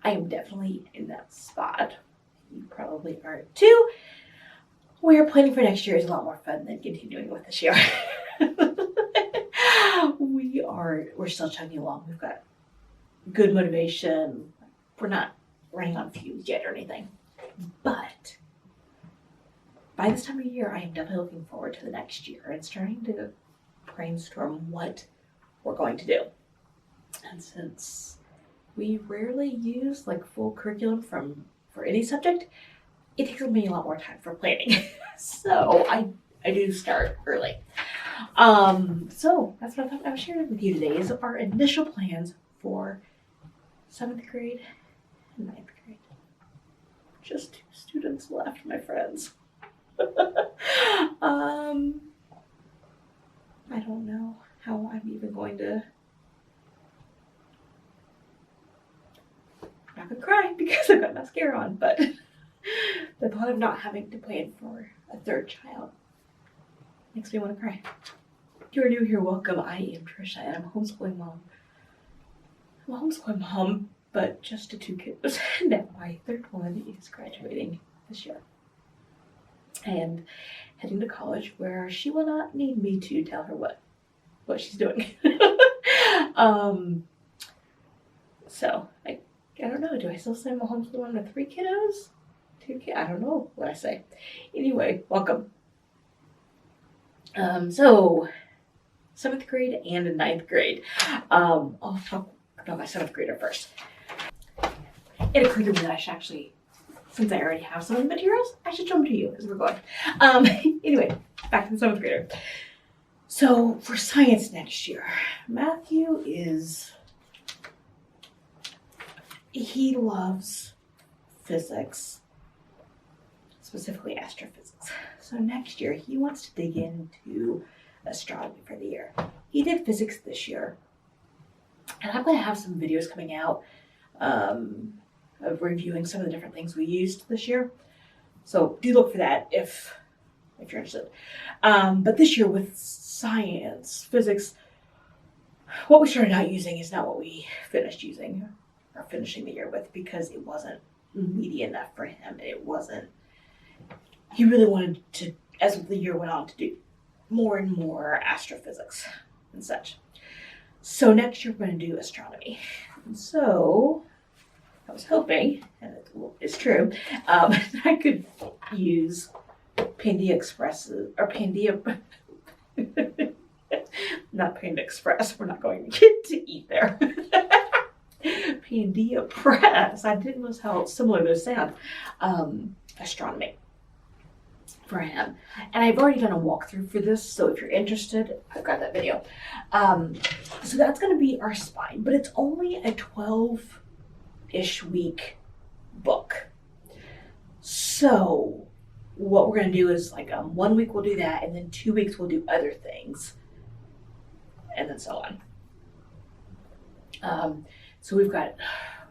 I am definitely in that spot. You probably are too. We're planning for next year is a lot more fun than continuing with this year. We're still chugging along. We've got good motivation. We're not running on fumes yet or anything. But by this time of year, I am definitely looking forward to the next year and starting to brainstorm what we're going to do. And since we rarely use like full curriculum for any subject, it takes me a lot more time for planning. So I do start early. So that's what I thought I would share with you today is our initial plans for 7th grade and 9th grade. Just 2 students left, my friends. I don't know how I'm even going to. I'm not gonna cry because I've got mascara on, but the thought of not having to plan for a 3rd child makes me want to cry. If you're new here, welcome. I am Tricia and I'm a homeschooling mom. I'm a homeschooling mom, but just to 2 kids. Now my 3rd one is graduating this year and heading to college where she will not need me to tell her what she's doing. So I don't know. Do I still say I'm a homeschooling mom to 3 kiddos? 2 kids? I don't know what I say. Anyway, welcome. So 7th grade and 9th grade. I'll talk about my 7th grader first. It occurred to me that I should actually, since I already have some of the materials, I should show them to you as we're going. Anyway, back to the 7th grader. So for science next year, Matthew he loves physics, specifically astrophysics. So next year, he wants to dig into astronomy for the year. He did physics this year, and I'm going to have some videos coming out of reviewing some of the different things we used this year. So do look for that if you're interested. But this year with science, physics, what we started out using is not what we finished using or finishing the year with because it wasn't meaty enough for him. He really wanted to, as the year went on, to do more and more astrophysics and such. So next year we're going to do astronomy. And so I was hoping, and it's true, I could use Panda Express or Panda, not Panda Express. We're not going to get to eat there. Panda Press. I didn't know how similar those sound. Astronomy for him. And I've already done a walkthrough for this, so if you're interested, I've got that video. So that's going to be our spine, but it's only a 12-ish week book. So what we're going to do is like 1 week we'll do that, and then 2 weeks we'll do other things, and then so on. So we've got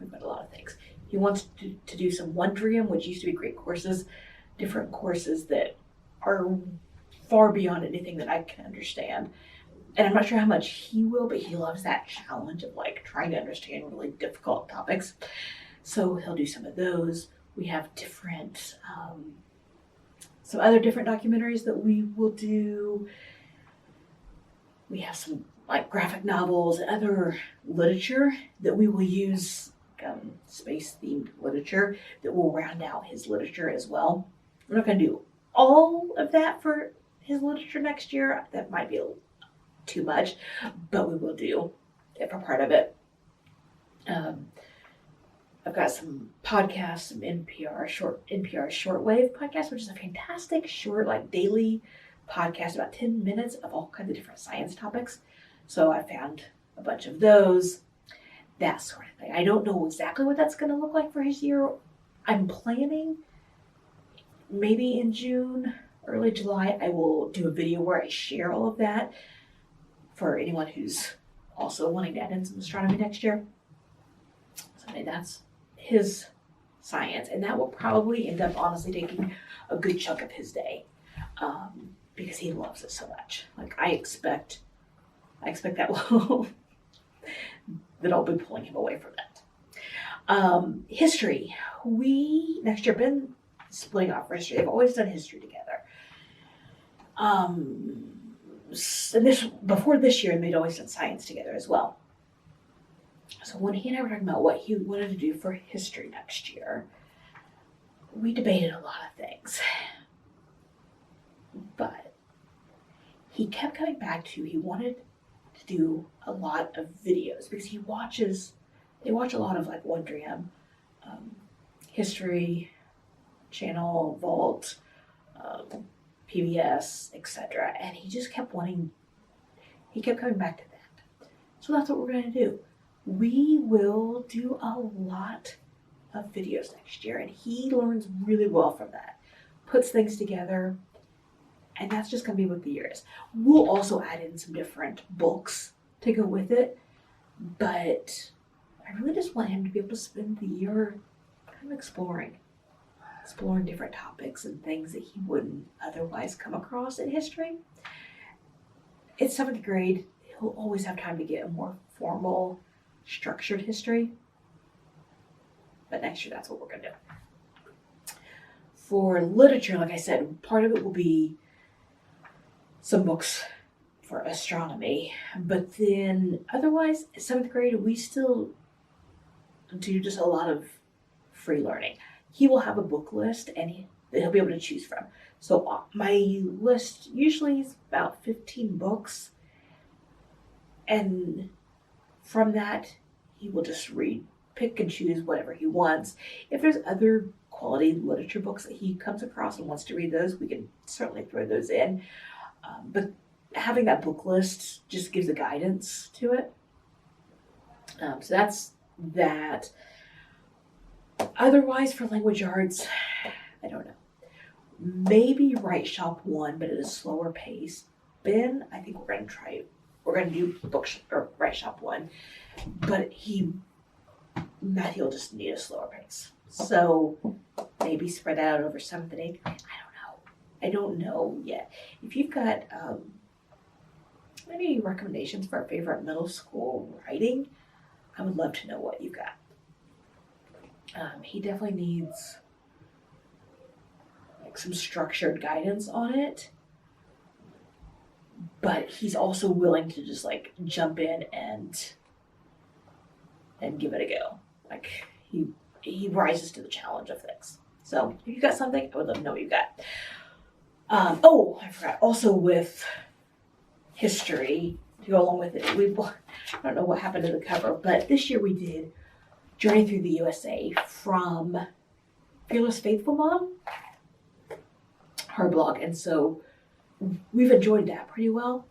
a lot of things. He wants to do some Wondrium, which used to be great courses, different courses that are far beyond anything that I can understand. And I'm not sure how much he will, but he loves that challenge of like trying to understand really difficult topics. So he'll do some of those. We have different, some other different documentaries that we will do. We have some like graphic novels and other literature that we will use, space-themed literature that will round out his literature as well. We're not going to do all of that for his literature next year. That might be a little too much, but we will do it for part of it. I've got some podcasts, some NPR shortwave podcast, which is a fantastic short, like daily podcast, about 10 minutes of all kinds of different science topics. So I found a bunch of those, that sort of thing. I don't know exactly what that's going to look like for his year. I'm planning maybe in June, early July, I will do a video where I share all of that for anyone who's also wanting to add in some astronomy next year. So that's his science, and that will probably end up honestly taking a good chunk of his day because he loves it so much. Like I expect that that I'll be pulling him away from that. History. We, next year, been splitting off for history. They've always done history together. And before this year, they'd always done science together as well. So when he and I were talking about what he wanted to do for history next year, we debated a lot of things. But he kept coming back to, he wanted to do a lot of videos because they watch a lot of like 1DM, History Channel, Vault, PBS, etc. And he just kept coming back to that. So that's what we're going to do. We will do a lot of videos next year, and he learns really well from that, puts things together, and that's just going to be what the year is. We'll also add in some different books to go with it, but I really just want him to be able to spend the year kind of exploring different topics and things that he wouldn't otherwise come across in history. It's 7th grade. He'll always have time to get a more formal, structured history. But next year, that's what we're going to do. For literature, like I said, part of it will be some books for astronomy. But then otherwise, 7th grade, we still do just a lot of free learning. He will have a book list and he'll be able to choose from. So my list usually is about 15 books. And from that, he will just pick and choose whatever he wants. If there's other quality literature books that he comes across and wants to read those, we can certainly throw those in. But having that book list just gives a guidance to it. So that's that. Otherwise, for language arts, I don't know. Maybe Write Shop 1, but at a slower pace. Ben, I think we're going to do Write Shop 1, but Matthew will just need a slower pace. So maybe spread out over 7th and 8th. I don't know yet. If you've got any recommendations for our favorite middle school writing, I would love to know what you've got. He definitely needs like some structured guidance on it, but he's also willing to just like jump in and give it a go. Like he rises to the challenge of things. So if you got something, I would love to know what you got. I forgot. Also with history, to go along with it, I don't know what happened to the cover, but this year we did Journey Through the USA from Fearless Faithful Mom, her blog. And so we've enjoyed that pretty well.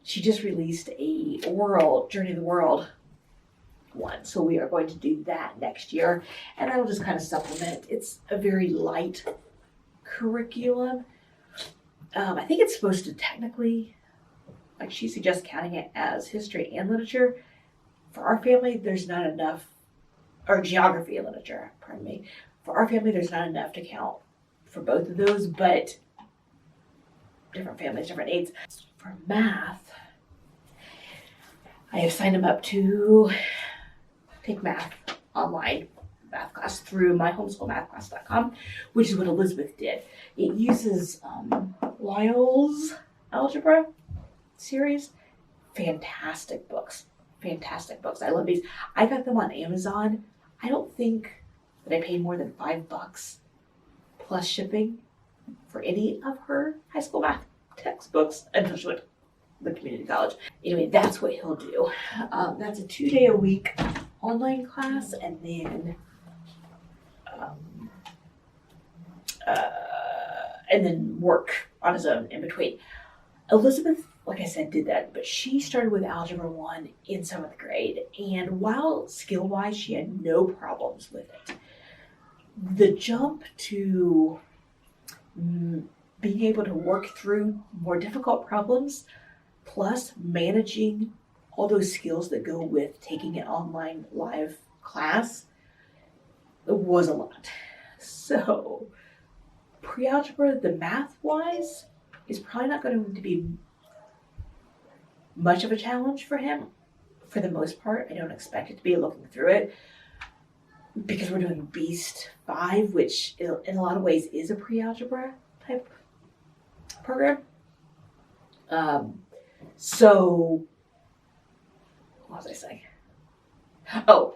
She just released a Journey of the World one. So we are going to do that next year. And that'll just kind of supplement. It's a very light curriculum. I think it's supposed to technically, like she suggests, counting it as history and literature. For our family, there's not enough, or geography and literature, pardon me. For our family, there's not enough to count for both of those, but different families, different needs. For math, I have signed him up to take math online, math class through my homeschoolmathclass.com, which is what Elizabeth did. It uses Lyell's algebra series. Fantastic books. I love these. I got them on Amazon. I don't think that I paid more than $5 plus shipping for any of her high school math textbooks until she went to the community college. Anyway, that's what he'll do. That's a 2-day-a-week online class, and then work on his own in between. Elizabeth, like I said, did that, but she started with Algebra 1 in 7th grade, and while skill-wise she had no problems with it, the jump to being able to work through more difficult problems, plus managing all those skills that go with taking an online live class, was a lot. So pre-algebra, the math-wise, is probably not going to be much of a challenge for him. For the most part, I don't expect it to be looking through it. because we're doing Beast 5, which in a lot of ways is a pre-algebra type program. So what was I saying? Oh,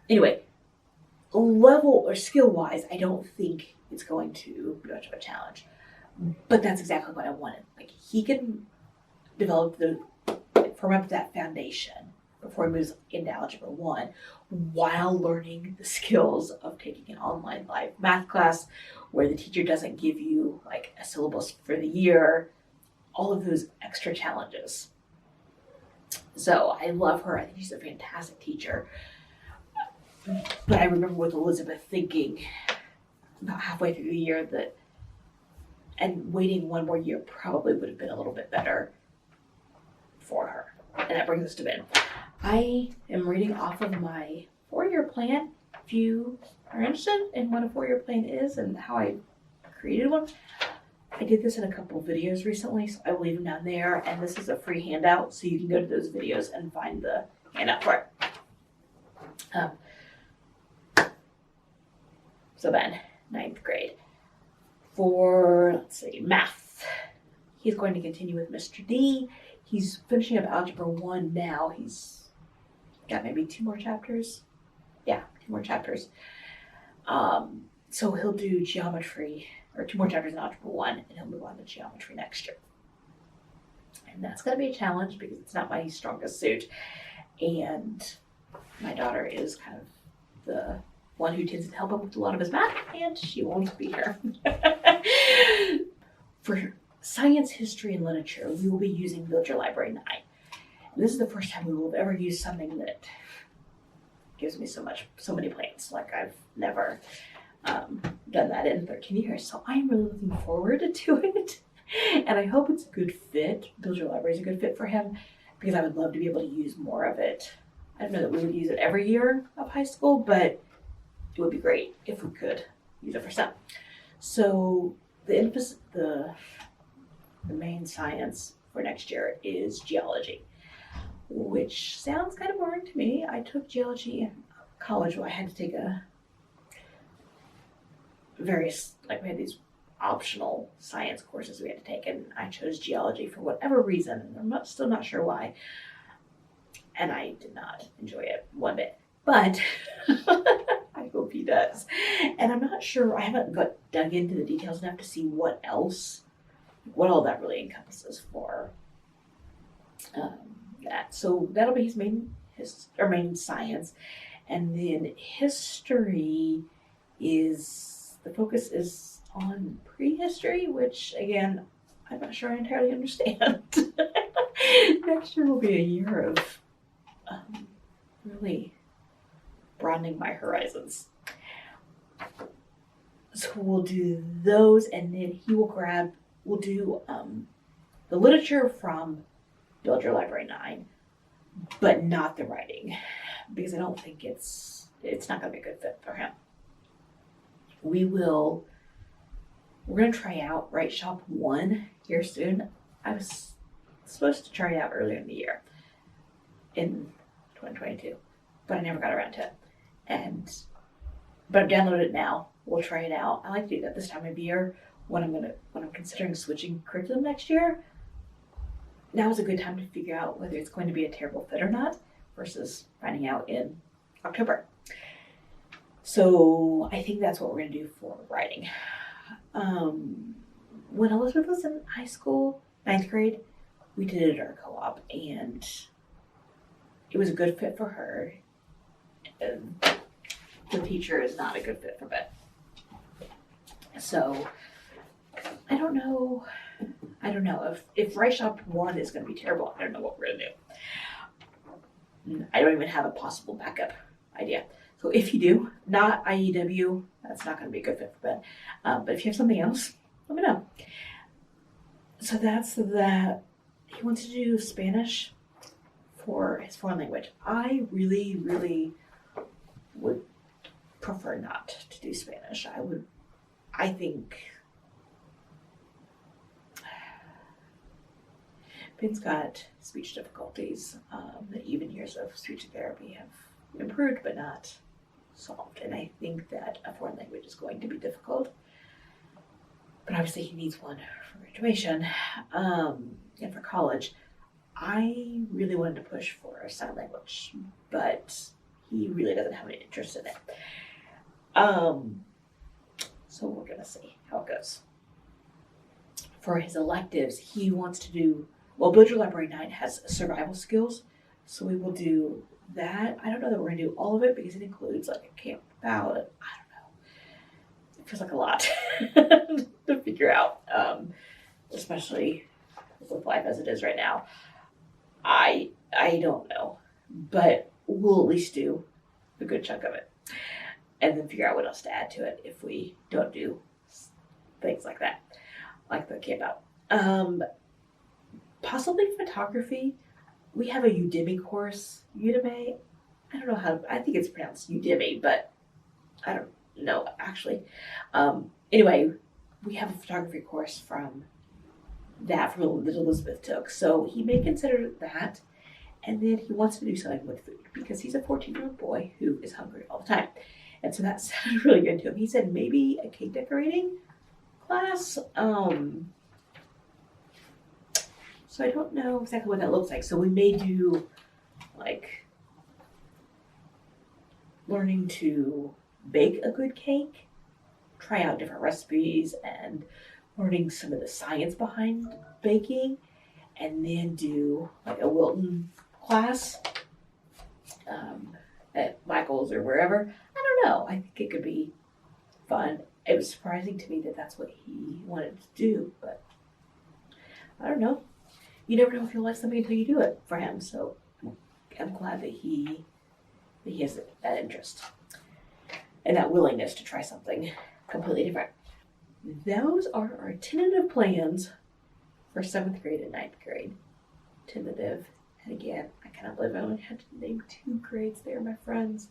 anyway, level or skill wise, I don't think it's going to be much of a challenge, but that's exactly what I wanted. Like, he can firm up that foundation before he moves into Algebra 1 while learning the skills of taking an online live math class where the teacher doesn't give you like a syllabus for the year, all of those extra challenges. So I love her. I think she's a fantastic teacher. But I remember with Elizabeth thinking about halfway through the year that, and waiting one more year probably would have been a little bit better for her. And that brings us to Ben. I am reading off of my 4-year plan. If you are interested in what a 4-year plan is and how I created one, I did this in a couple of videos recently, so I will leave them down there. And this is a free handout, so you can go to those videos and find the handout for it. So Ben, 9th grade. For, let's see, math. He's going to continue with Mr. D. He's finishing up Algebra 1 now. He's got maybe 2 more chapters. Yeah, 2 more chapters. So he'll do geometry, or 2 more chapters in Algebra 1, and he'll move on to geometry next year. And that's going to be a challenge because it's not my strongest suit. And my daughter is kind of the one who tends to help him with a lot of his math, and she won't be here. For science, history, and literature, we will be using Build Your Library 9. And this is the first time we will have ever used something that gives me so many plans. Like, I've never done that in 13 years. So I'm really looking forward to it. And I hope it's a good fit. Build Your Library is a good fit for him because I would love to be able to use more of it. I don't know that we would use it every year of high school, but it would be great if we could use it for some. So the main science for next year is geology, which sounds kind of boring to me. I took geology in college where I had to take we had these optional science courses we had to take, and I chose geology for whatever reason, and I'm still not sure why. And I did not enjoy it one bit, but I hope he does. And I'm not sure, I haven't dug into the details enough to see what all that really encompasses for that. So that'll be his main science. And then history the focus is on prehistory, which again, I'm not sure I entirely understand. Next year will be a year of really broadening my horizons. So we'll do those, and then we'll do the literature from Build Your Library 9, but not the writing, because I don't think it's not going to be a good fit for him. We're going to try out Write Shop 1 here soon. I was supposed to try it out earlier in the year, in 2022, but I never got around to it. But I've downloaded it now. We'll try it out. I like to do that this time of year when I'm considering switching curriculum next year. Now is a good time to figure out whether it's going to be a terrible fit or not versus finding out in October. So I think that's what we're going to do for writing. When Elizabeth was in high school, 9th grade, we did it at our co-op, and it was a good fit for her. The teacher is not a good fit for Ben. So I don't know if Write Shop 1 is going to be terrible. I don't know what we're going to do. I don't even have a possible backup idea. So if you do, not IEW, that's not going to be a good fit for Ben. But if you have something else, let me know. So that's that. He wants to do Spanish for his foreign language. I really, really would prefer not to do Spanish. I think Ben's got speech difficulties. The even years of speech therapy have improved, but not solved. And I think that a foreign language is going to be difficult. But obviously he needs one for graduation and for college. I really wanted to push for a sign language, but he really doesn't have any interest in it. So we're gonna see how it goes. For his electives, he wants to do, well, Build Your Library 9 has survival skills, so we will do that. I don't know that we're gonna do all of it because it includes like a camp out. I don't know. It feels like a lot to figure out, especially with life as it is right now. I don't know, but we'll at least do a good chunk of it and then figure out what else to add to it if we don't do things like that, like the camp out. Possibly photography. We have a Udemy course. Udemy, I don't know how, I think it's pronounced Udemy, but I don't know actually. Anyway, we have a photography course from that Elizabeth took. So he may consider that. And then he wants to do something with food because he's a 14-year-old boy who is hungry all the time. And so that sounded really good to him. He said maybe a cake decorating class. So I don't know exactly what that looks like. So we may do like learning to bake a good cake, try out different recipes, and learning some of the science behind baking, and then do like a Wilton class at Michael's or wherever. I don't know. I think it could be fun. It was surprising to me that that's what he wanted to do, but I don't know. You never know if you'll like something until you do it for him. So I'm glad that he has that interest and that willingness to try something completely different. Those are our tentative plans for 7th grade and 9th grade. Tentative. And again, I cannot believe I only had to name 2 grades there, my friends.